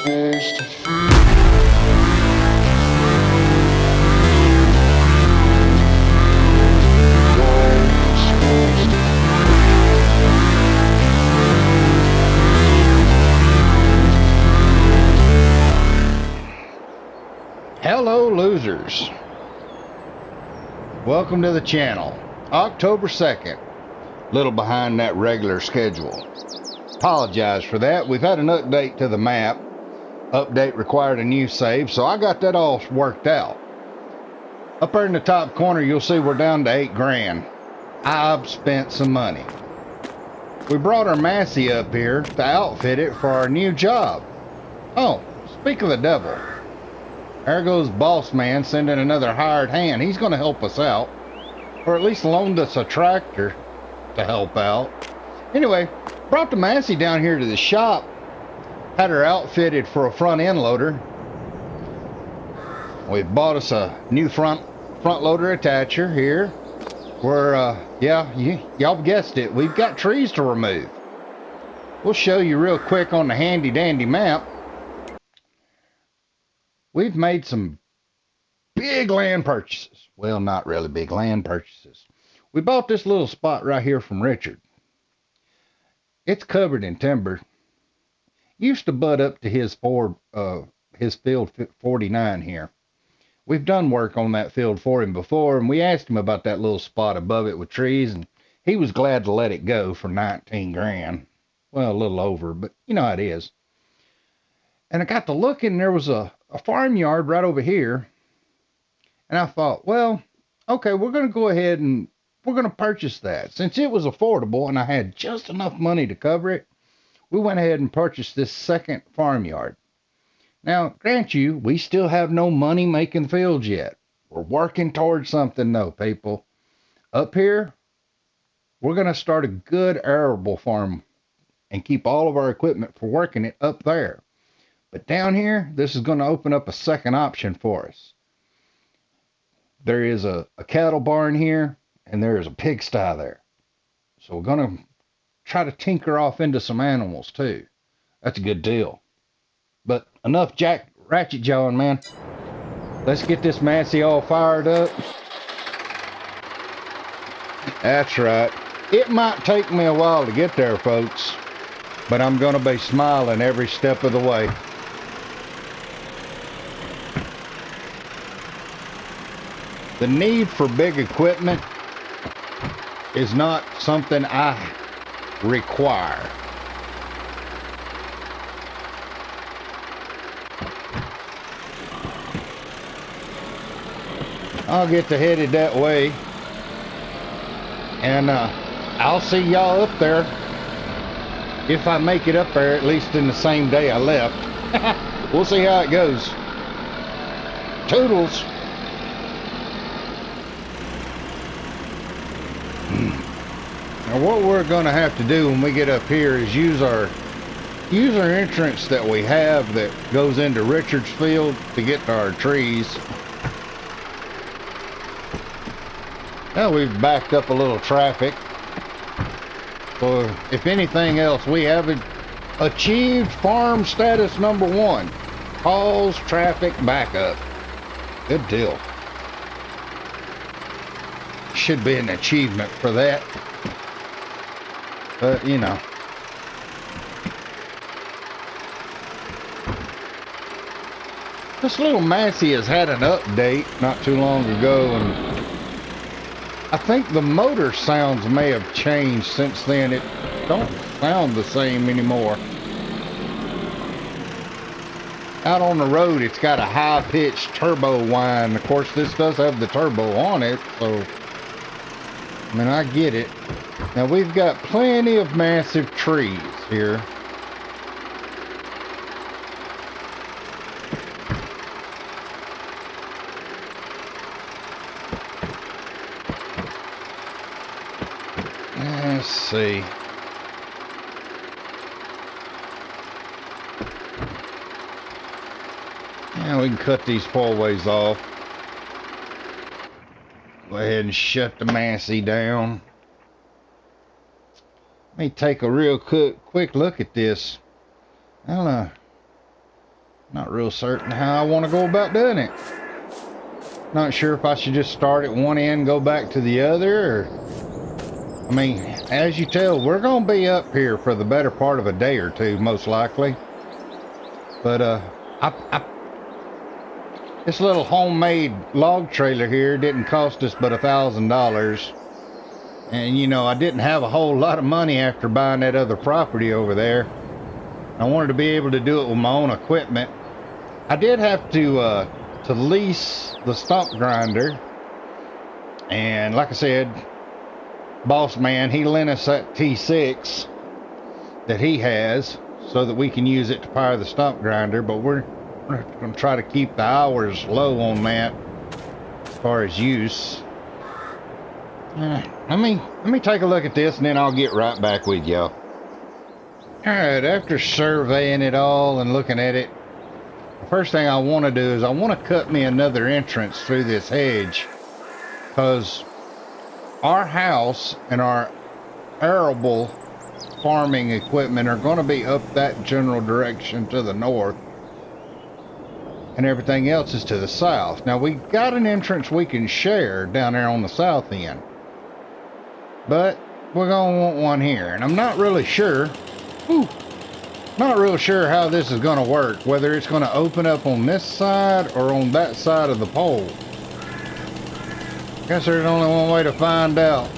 supposed to feel. Hello losers, welcome to the channel. October 2nd, little behind that regular schedule. Apologize for that. We've had an update to the map. Update required a new save, so I got that all worked out. Up there in the top corner you'll see we're down to 8 grand. I've spent some money. We brought our Massey up here to outfit it for our new job. Oh, speak of the devil, there goes boss man sending another hired hand. He's going to help us out, or at least loaned us a tractor to help out. Anyway, brought the Massey down here to the shop, had her outfitted for a front end loader. We bought us a new front loader attacher here. We're y'all guessed it, we've got trees to remove. We'll show you real quick on the handy dandy map. We've made some big land purchases. Well, not really big land purchases. We bought this little spot right here from Richard. It's covered in timber. Used to butt up to his field 49 here. We've done work on that field for him before, and we asked him about that little spot above it with trees, and he was glad to let it go for 19 grand. Well, a little over, but you know how it is. And I got to looking, and there was a farmyard right over here. And I thought, well, okay, we're going to go ahead and we're going to purchase that. Since it was affordable and I had just enough money to cover it, we went ahead and purchased this second farmyard. Now, grant you, we still have no money making fields yet. We're working towards something though, people. Up here, we're going to start a good arable farm and keep all of our equipment for working it up there. But down here, this is going to open up a second option for us. There is a cattle barn here, and there is a pigsty there. So we're going to try to tinker off into some animals too. That's a good deal. But enough ratchet jawing, man. Let's get this Massey all fired up. That's right. It might take me a while to get there, folks, but I'm going to be smiling every step of the way. The need for big equipment is not something I require. I'll get headed that way, and I'll see y'all up there, if I make it up there, at least in the same day I left. We'll see how it goes. Toodles. Now what we're going to have to do when we get up here is use our entrance that we have that goes into Richard's field to get to our trees. Now we've backed up a little traffic. So if anything else, we have achieved farm status number 1. Cause traffic backup. Good deal. Should be an achievement for that. But, you know. This little Massey has had an update not too long ago, and I think the motor sounds may have changed since then. It don't sound the same anymore. Out on the road, it's got a high-pitched turbo whine. Of course, this does have the turbo on it, so I mean, I get it. Now, we've got plenty of massive trees here. Let's see. Yeah, we can cut these four-ways off. Go ahead and shut the Massey down. Let me take a real quick look at this. I don't know. Not real certain how I want to go about doing it. Not sure if I should just start at one end, go back to the other, or... I mean, as you tell, we're going to be up here for the better part of a day or two, most likely. But, this little homemade log trailer here didn't cost us but $1,000. And, you know, I didn't have a whole lot of money after buying that other property over there. I wanted to be able to do it with my own equipment. I did have to lease the stump grinder. And like I said, boss man, he lent us that T6 that he has so that we can use it to power the stump grinder. But we're going to try to keep the hours low on that as far as use. Let me take a look at this and then I'll get right back with y'all. Alright, after surveying it all and looking at it, the first thing I want to do is I want to cut me another entrance through this hedge, because our house and our arable farming equipment are going to be up that general direction to the north, and everything else is to the south. Now we got an entrance we can share down there on the south end, but we're going to want one here, and I'm not really sure. Not real sure how this is going to work, whether it's going to open up on this side or on that side of the pole. Guess there's only one way to find out.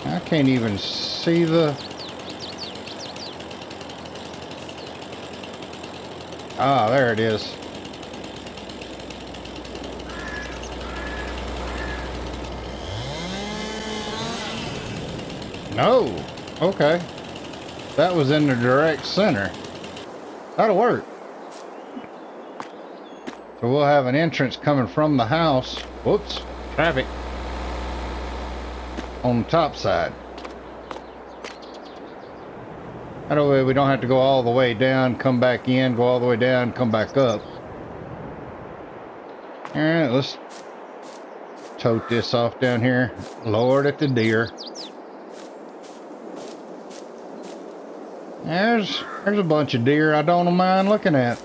I can't even see the... Ah, there it is. No. Okay. That was in the direct center. That'll work. So we'll have an entrance coming from the house. Whoops. Traffic. On the top side. That way we don't have to go all the way down, come back in, go all the way down, come back up. Alright, let's tote this off down here. Lord at the deer. There's a bunch of deer I don't mind looking at.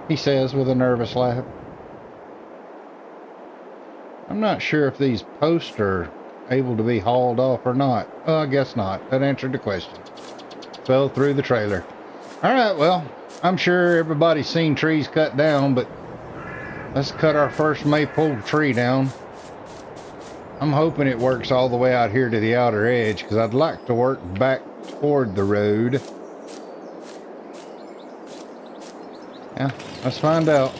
He says with a nervous laugh. I'm not sure if these posts are able to be hauled off or not. Oh, I guess not. That answered the question. Fell through the trailer. Alright, well, I'm sure everybody's seen trees cut down, but let's cut our first maypole tree down. I'm hoping it works all the way out here to the outer edge, because I'd like to work back toward the road. Yeah, let's find out.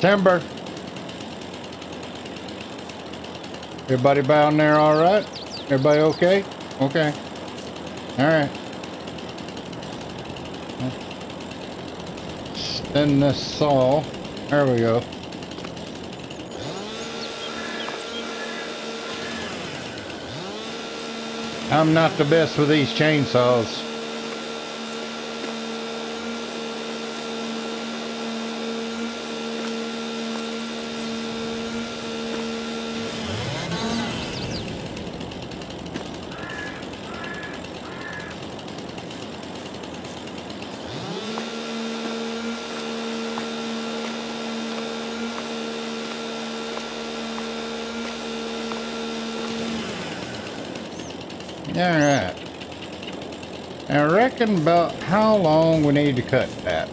Timber. Everybody down there all right? Everybody okay? Okay. Alright. Spin this saw. There we go. I'm not the best with these chainsaws. Alright. Now I reckon about how long we need to cut that.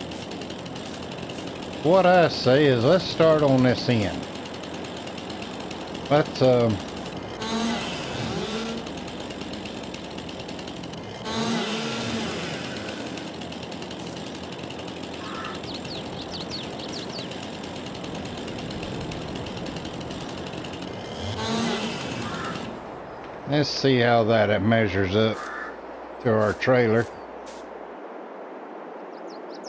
What I say is let's start on this end. Let's let's see how that measures up to our trailer.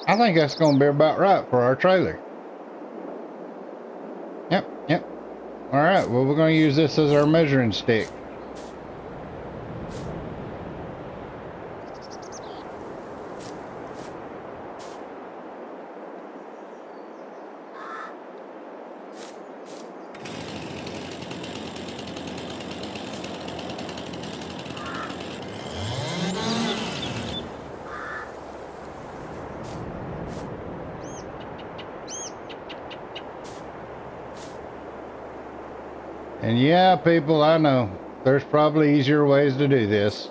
I think that's going to be about right for our trailer. Yep. Alright, well, we're going to use this as our measuring stick. And yeah, people, I know there's probably easier ways to do this.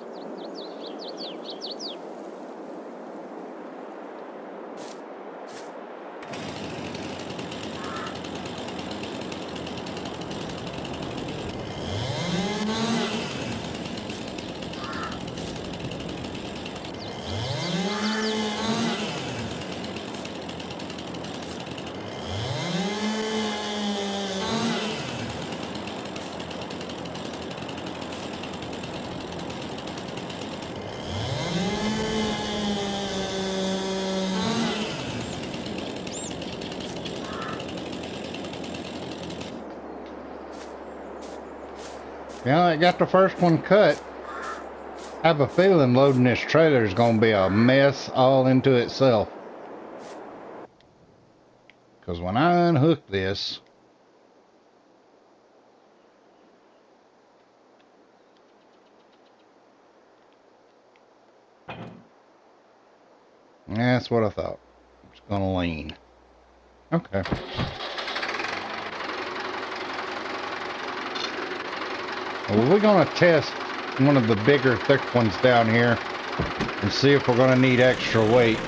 Yeah, I got the first one cut. I have a feeling loading this trailer is going to be a mess all into itself. Because when I unhook this, that's what I thought. It's going to lean. Okay. Well, we're going to test one of the bigger, thick ones down here and see if we're going to need extra weight.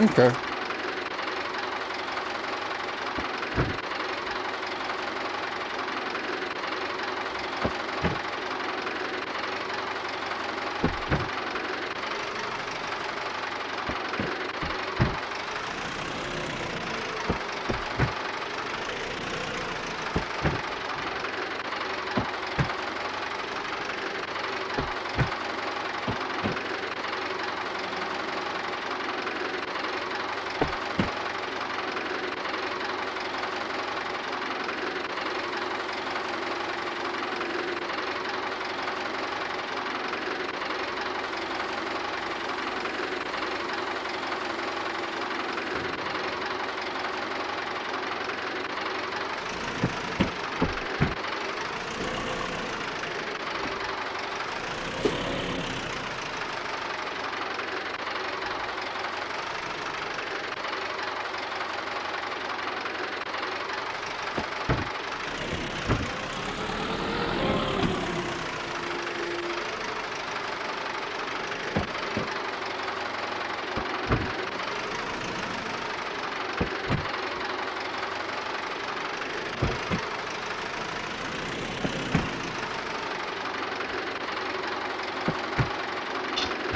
Okay.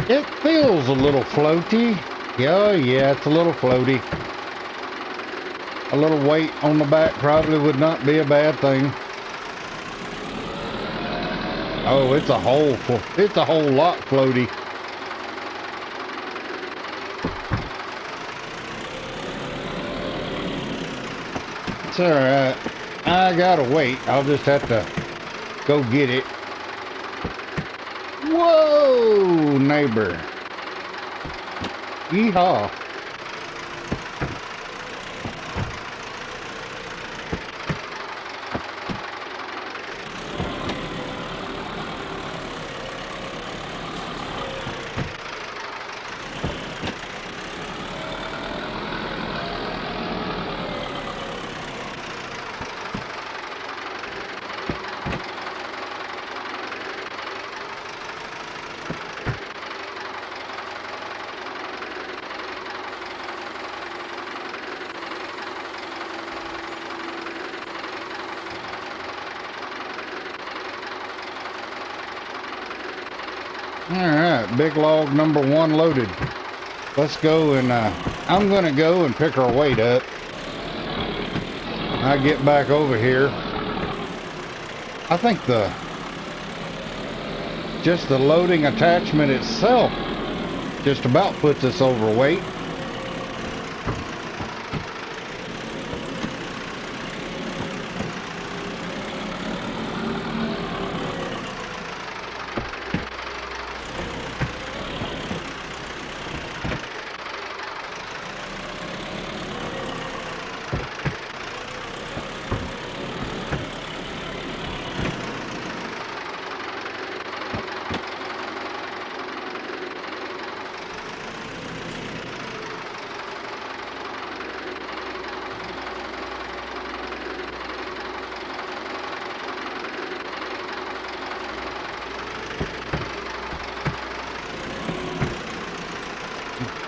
It feels a little floaty. Yeah, it's a little floaty. A little weight on the back probably would not be a bad thing. Oh, it's a whole lot floaty. It's alright. I gotta wait. I'll just have to go get it. Whoa, neighbor. Yeehaw. right, big log number 1 loaded. Let's go and I'm gonna go and pick our weight up. I get back over here. I think just the loading attachment itself just about puts us overweight.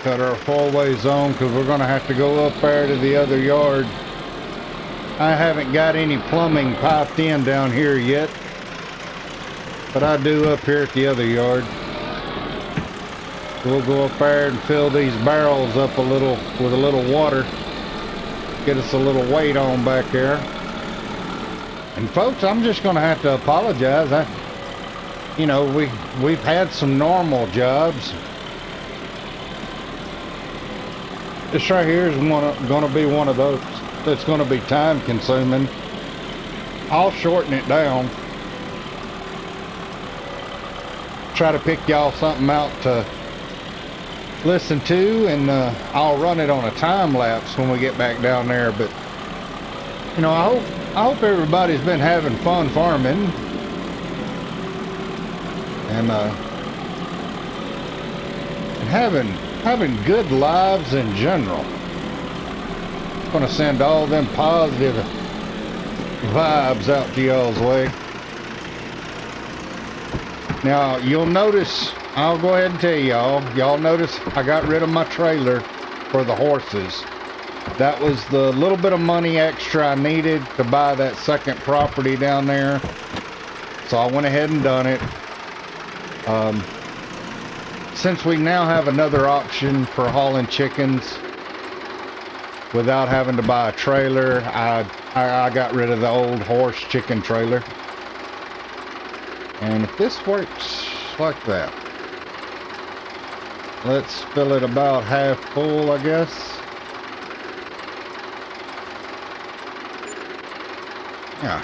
Cut our four-way zone because we're going to have to go up there to the other yard. I haven't got any plumbing piped in down here yet, but I do up here at the other yard. We'll go up there and fill these barrels up a little with a little water. Get us a little weight on back there. And folks, I'm just going to have to apologize. You know, we've had some normal jobs. This right here is going to be one of those that's going to be time consuming. I'll shorten it down. Try to pick y'all something out to listen to, and I'll run it on a time lapse when we get back down there. But you know, I hope everybody's been having fun farming and having good lives in general. I'm gonna send all them positive vibes out to y'all's way. Now you'll notice, I'll go ahead and tell y'all notice I got rid of my trailer for the horses. That was the little bit of money extra I needed to buy that second property down there, so I went ahead and done it. Since we now have another option for hauling chickens without having to buy a trailer, I got rid of the old horse chicken trailer. And if this works like that, let's fill it about half full, I guess. Yeah.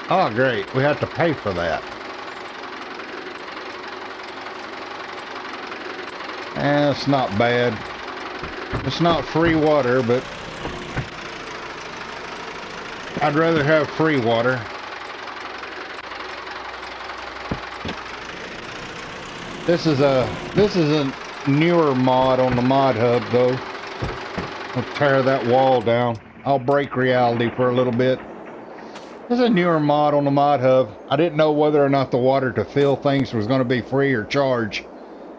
Oh, great. We have to pay for that. It's not bad. It's not free water, but I'd rather have free water. This is a newer mod on the mod hub though. I'll tear that wall down. I'll break reality for a little bit. This is a newer mod on the mod hub. I didn't know whether or not the water to fill things was going to be free or charge.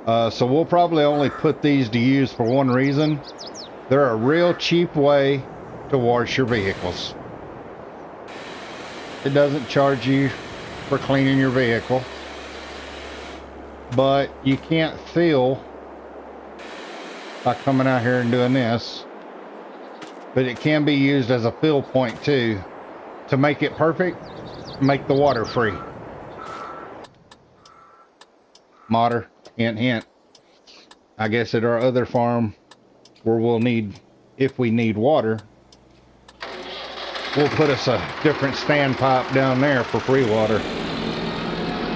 So we'll probably only put these to use for one reason. They're a real cheap way to wash your vehicles. It doesn't charge you for cleaning your vehicle, but you can't fill by coming out here and doing this. But it can be used as a fill point too, to make it perfect, make the water free. Modder. Hint, hint. I guess at our other farm where we'll need, if we need water, we'll put us a different standpipe down there for free water.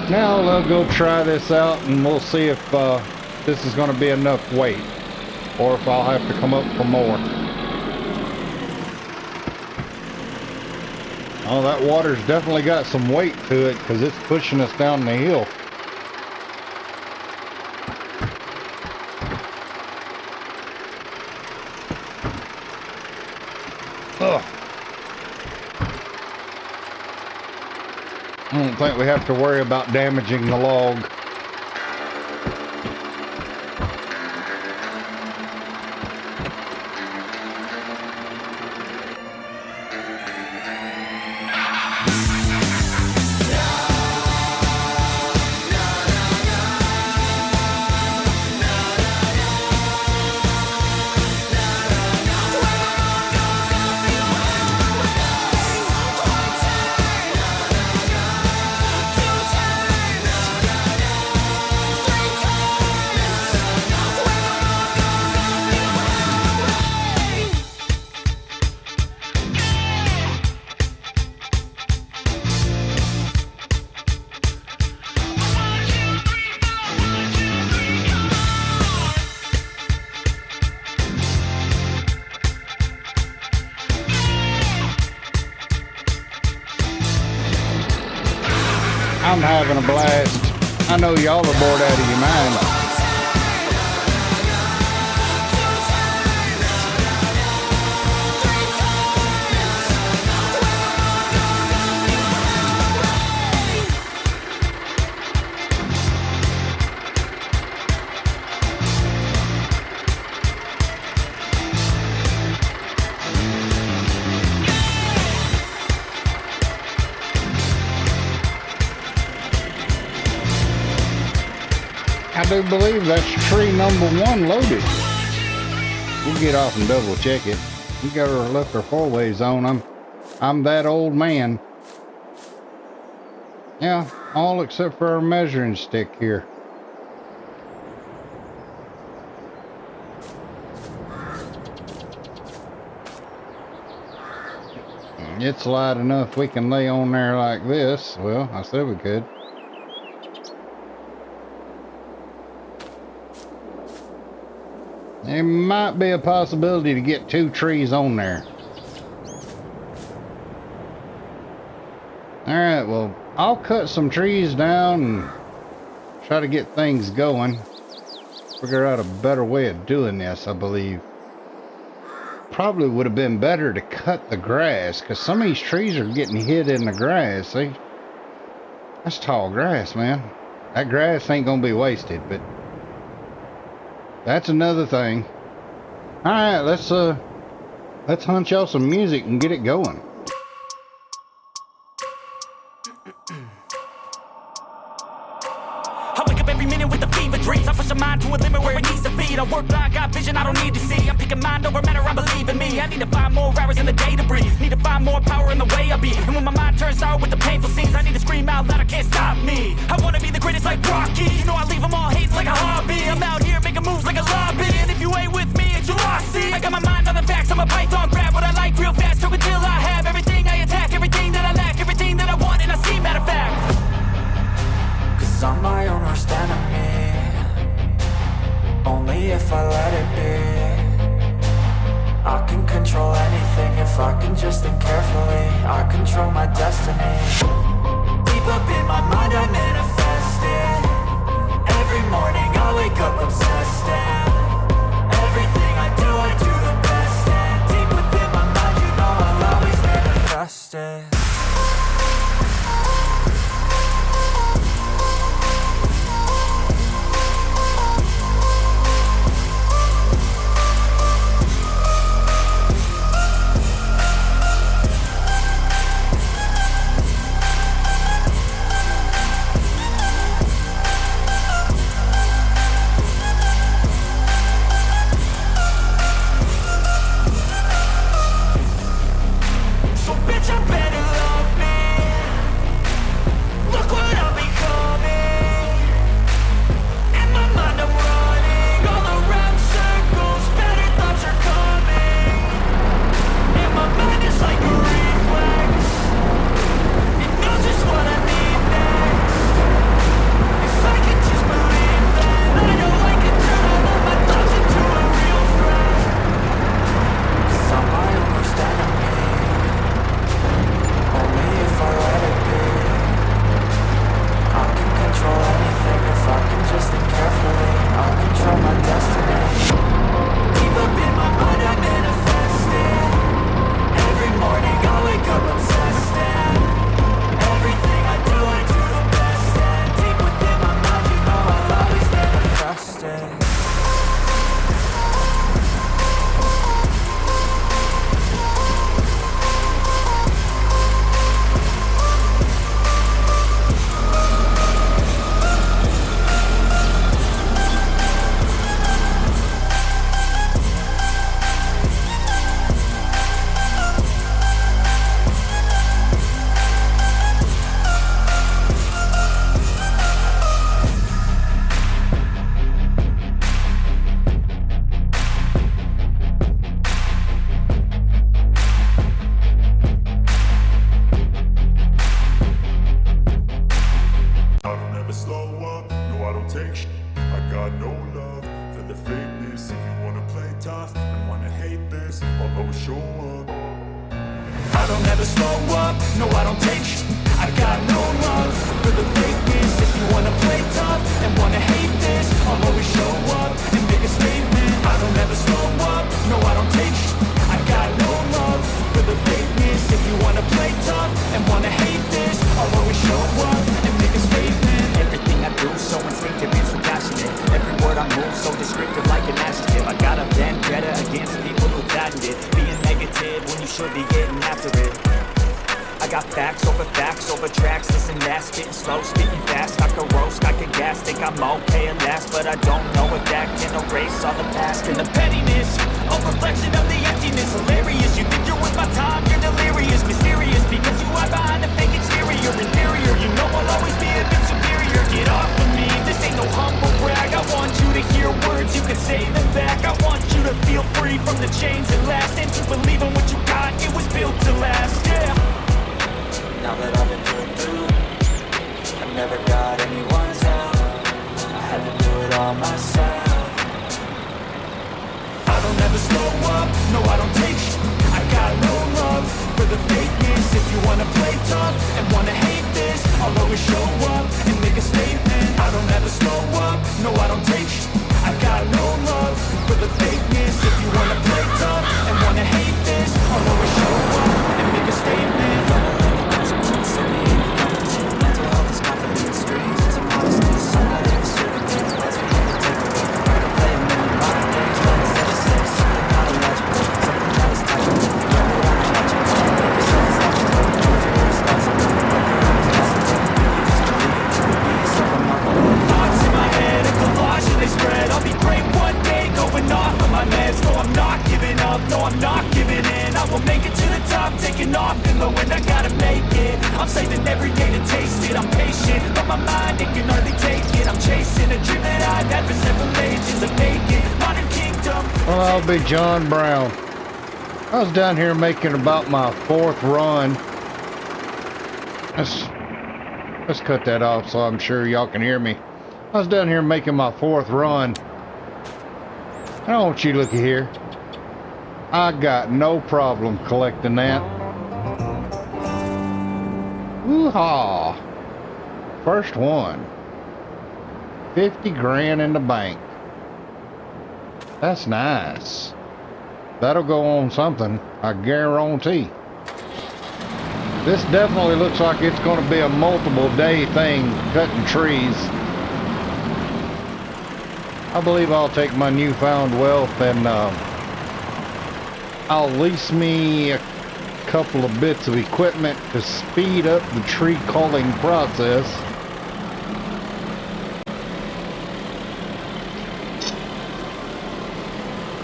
Now we'll go try this out and we'll see if this is going to be enough weight or if I'll have to come up for more. Oh, that water's definitely got some weight to it because it's pushing us down the hill. Ugh. I don't think we have to worry about damaging the log. I'm having a blast. I know y'all are bored out of your mind. I do believe that's tree number 1 loaded. We'll get off and double check it. We got our left our 4-ways on. I'm that old man. Yeah, all except for our measuring stick here. It's light enough we can lay on there like this. Well, I said we could. There might be a possibility to get 2 trees on there. Alright, well, I'll cut some trees down and try to get things going. Figure out a better way of doing this, I believe. Probably would have been better to cut the grass, because some of these trees are getting hit in the grass. See? That's tall grass, man. That grass ain't gonna be wasted, but that's another thing. Alright, let's hunt y'all some music and get it going. I wake up every minute with the fever dreams. I push my mind to a limit where it needs to be. I work blind, got vision I don't need to see. I'm picking mind over matter, I believe in me. I need to find more hours in the day to breathe. Need to find more power in the way I be. And when my mind turns sour with the painful scenes, I need to scream out loud, I can't stop me. I wanna be the greatest like Rocky. You know I leave them all hating like a hobby. I'm out here making moves like a lobby. And if you ain't with me, it's your loss. See, I got my mind on the facts. I'm a python, grab what I like real fast. Took until I have everything I attack, everything that I lack, everything that I want, and I see, matter of fact. Cause I'm my own worst enemy. Only if I let it be. I can control anything if I can just think carefully. I control my destiny. Deep up in my mind I manifest it. Every morning I wake up obsessed, and everything I do the best. And deep within my mind you know I'll always manifest it. I don't ever slow up, no I don't take sh**. I got no love. for the fakeness. If you wanna play tough and wanna hate this, I'll always show up and make a statement. I don't ever slow up, no I don't take I got no love for the fakeness. If you wanna play tough and wanna hate this, I'll always show up and make a statement. Everything I do so instinctive and so passionate. Every word I move so descriptive like an adjective. I got a vendetta against people who threatened it. Being negative when you should be getting after it. I got facts over tracks, this and that. Spitting slow, spitting fast, I could roast, I could gas. Think I'm okay at last, but I don't know if that can erase all the past. And the pettiness, a reflection of the emptiness. Hilarious, you think you're worth my time, you're delirious. Mysterious, because you are behind a fake exterior. Inferior, you know I'll always be a bit superior. Get off of me, this ain't no humble brag. I want you to hear words, you can say them back. I want you to feel free from the chains that last, and to believe in what you got, it was built to last, yeah. Now that I've been put through, I've never got anyone's help. I had to do it all myself. I don't ever slow up, no I don't take I got no love for the fakeness. If you wanna play tough and wanna hate this, I'll always show up and make a statement. I don't ever slow up, no I don't take I got no love for the fakeness. If you wanna play tough and wanna hate this, I'll always show up and make a statement. Mental health is confidence, dreams into modesty. So that it's certain things, that's what you can take away. I can play a million modern games, but instead of say something not illogical, something that is tactical. Know that I'm logical, make yourself logical. If you're irresponsible, but you're irresponsible. If you just believe it would be so remarkable. Thoughts in my head, a collage and they spread. I'll be great one day, going off of my meds. No, I'm not giving up, no, I'm not giving in. I will make it to the top, taking off in the wind. I gotta make it. I'm saving every day to taste it. I'm patient, but my mind, it can hardly take it. I'm chasing a dream that I've had for several ages. A vacant modern kingdom. Well, I'll be John Brown. I was down here making about my 4th run. Let's cut that off so I'm sure y'all can hear me. I was down here making my 4th run. I don't want you to look at here. I got no problem collecting that. Woo-haw. First one. 50 grand in the bank. That's nice. That'll go on something, I guarantee. This definitely looks like it's going to be a multiple day thing, cutting trees. I believe I'll take my newfound wealth and I'll lease me a couple of bits of equipment to speed up the tree culling process.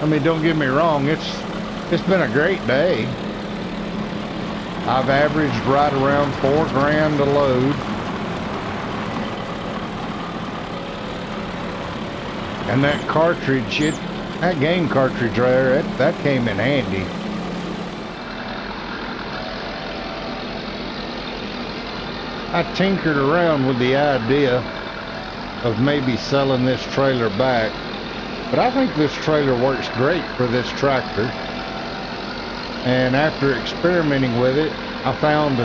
I mean, don't get me wrong, it's been a great day. I've averaged right around 4 grand a load. And that cartridge, that game cartridge right there, that came in handy. I tinkered around with the idea of maybe selling this trailer back, but I think this trailer works great for this tractor. And after experimenting with it, I found,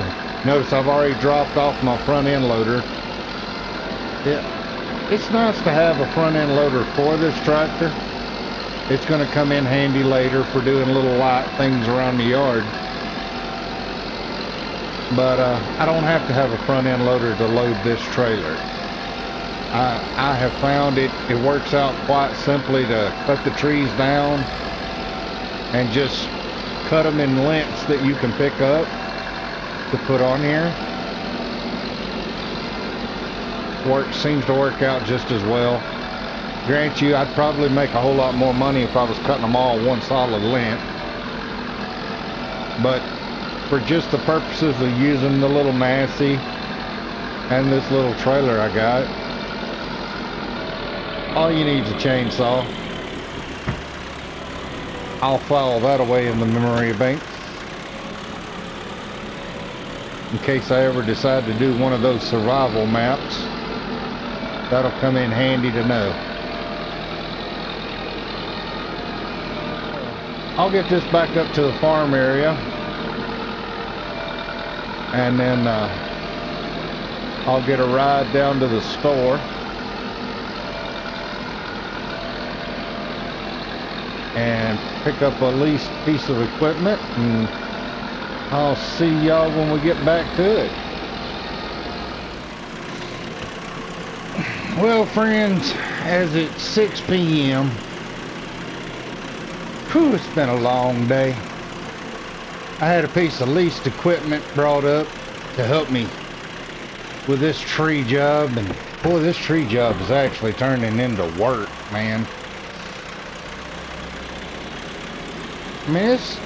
notice I've already dropped off my front end loader. It's nice to have a front end loader for this tractor. It's going to come in handy later for doing little light things around the yard. But I don't have to have a front end loader to load this trailer. I have found it works out quite simply to cut the trees down and just cut them in lengths that you can pick up to put on here. Seems to work out just as well. Grant you, I'd probably make a whole lot more money if I was cutting them all one solid length. But for just the purposes of using the little Massey and this little trailer I got, all you need is a chainsaw. I'll file that away in the memory bank in case I ever decide to do one of those survival maps. That'll come in handy to know. I'll get this back up to the farm area, and then I'll get a ride down to the store. And pick up a leased piece of equipment, and I'll see y'all when we get back to it. Well, friends, as it's 6 p.m., whew, it's been a long day. I had a piece of leased equipment brought up to help me with this tree job, and boy, this tree job is actually turning into work, man. I mean, this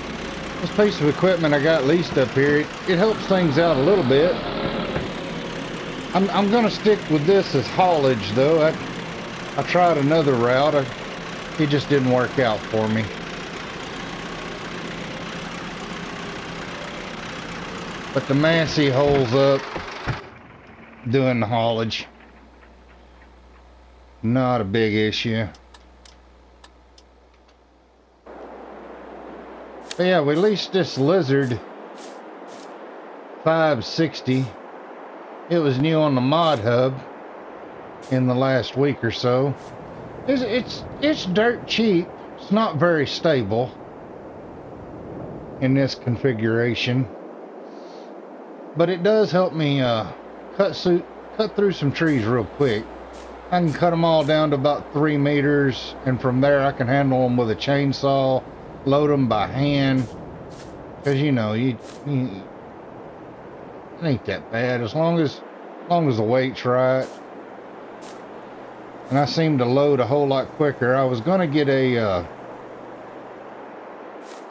piece of equipment I got leased up here, it helps things out a little bit. I'm gonna stick with this as haulage though. I tried another route. It just didn't work out for me. But the Massey holds up doing the haulage. Not a big issue. But yeah, we leased this Lizard 560. It was new on the mod hub in the last week or so. It's dirt cheap. It's not very stable in this configuration, but it does help me cut through some trees real quick. I can cut them all down to about 3 meters, and from there I can handle them with a chainsaw, load them by hand, because you know it ain't that bad as long as the weight's right. And I seem to load a whole lot quicker. I was gonna get a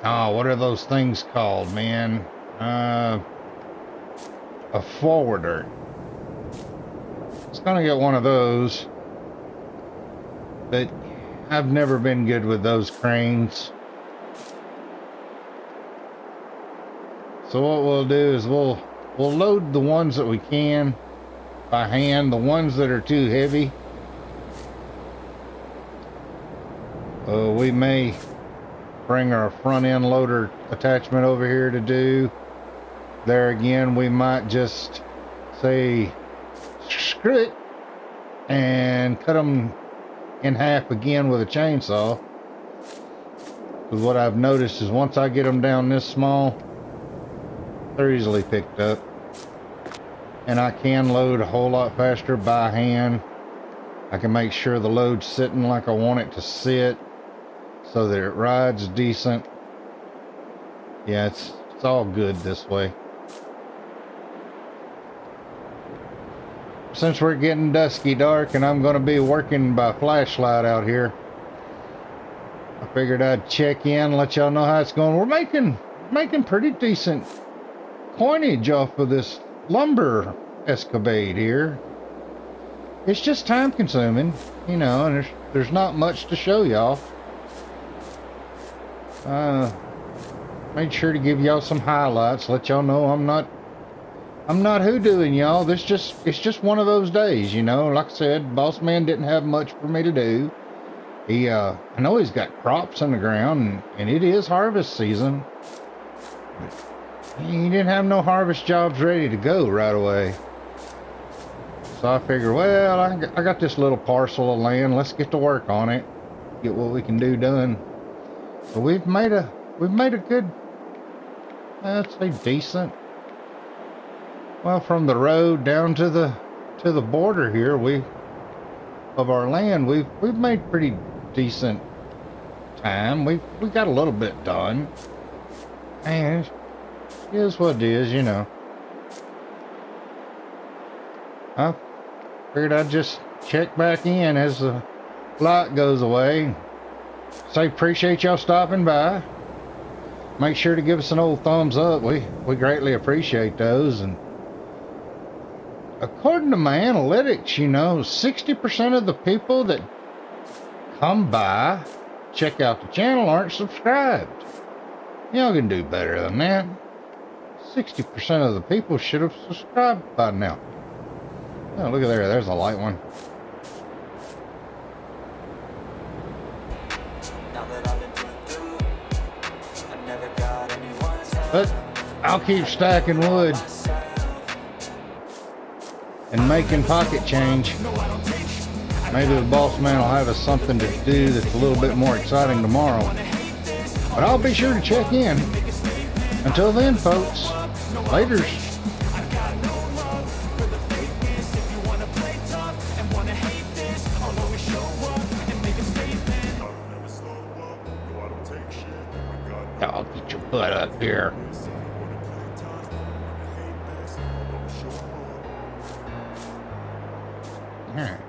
what are those things called, man? A forwarder. I was gonna get one of those, but I've never been good with those cranes. So what we'll do is we'll load the ones that we can by hand. The ones that are too heavy, we may bring our front end loader attachment over here to do. There again, we might just say screw it and cut them in half again with a chainsaw. Because what I've noticed is once I get them down this small, they're easily picked up, and I can load a whole lot faster by hand. I can make sure the load's sitting like I want it to sit so that it rides decent. Yeah, it's all good this way. Since we're getting dusky dark and I'm going to be working by flashlight out here, I figured I'd check in, let y'all know how it's going. We're making pretty decent coinage off of this lumber escapade here. It's just time consuming, you know, and there's not much to show y'all. Made sure to give y'all some highlights, let y'all know I'm not hoodooing y'all. It's just one of those days, you know. Like I said, boss man didn't have much for me to do. I know he's got crops in the ground, and it is harvest season. He didn't have no harvest jobs ready to go right away. So I figured, well, I got this little parcel of land. Let's get to work on it. Get what we can do done. So we've made a good, I'd say decent. Well, from the road down to the border here, of our land, we've made pretty decent time. We got a little bit done. And it is what it is, you know. I figured I'd just check back in as the light goes away. Say appreciate y'all stopping by. Make sure to give us an old thumbs up. We greatly appreciate those. And according to my analytics, you know, 60% of the people that come by, check out the channel, aren't subscribed. Y'all can do better than that. 60% of the people should have subscribed by now. Oh, look at there. There's a light one. But I'll keep stacking wood. and making pocket change. Maybe the boss man will have us something to do that's a little bit more exciting tomorrow. But I'll be sure to check in. Until then, folks, laters. I'll get your butt up here. All right.